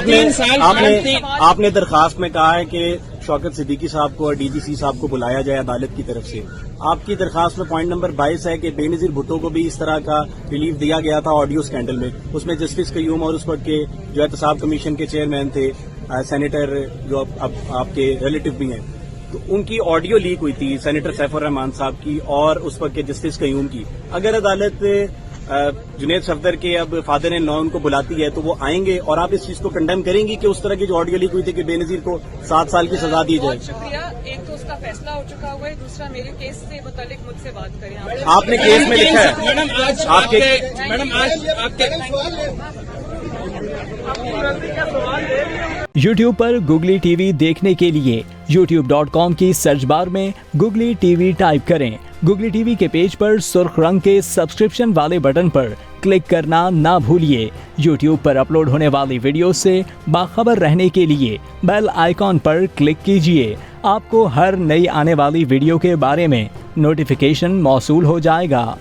आपने दरखास्त में कहा है कि शौकत सिद्दीकी साहब को और डीजीसी साहब को बुलाया जाए अदालत की तरफ से। आपकी दरखास्त में पॉइंट नंबर 22 है कि बेनजीर भुट्टो को भी इस तरह का रिलीफ दिया गया था ऑडियो स्कैंडल में। उसमें जस्टिस कयूम और उस वक्त के जो एहतसाब कमीशन के चेयरमैन थे सेनेटर जो अब आपके रिलेटिव भी हैं, तो उनकी ऑडियो लीक हुई थी सेनेटर सैफुर रहमान साहब की और उस वक्त के जस्टिस कयूम की। अगर अदालत जुनैद सफदर के अब फादर इन लॉ उनको बुलाती है तो वो आएंगे और आप इस चीज को कंडेम करेंगी कि उस तरह की जो ऑडियो लीक हुई थी कि बेनजीर को 7 साल की सजा दी जाए? बहुत शुक्रिया। एक तो उसका फैसला हो चुका हुआ है, दूसरा मेरे केस से मुतालिक मुझसे बात करें। आपने केस में लिखा है मैडम आज आपके YouTube पर गुगली टीवी देखने के लिए youtube.com की सर्च बार में गुगली टीवी टाइप करें। गुगली टीवी के पेज पर सुर्ख रंग के सब्सक्रिप्शन वाले बटन पर क्लिक करना ना भूलिए। YouTube पर अपलोड होने वाली वीडियो से बाखबर रहने के लिए बेल आइकॉन पर क्लिक कीजिए। आपको हर नई आने वाली वीडियो के बारे में नोटिफिकेशन मौसूल हो जाएगा।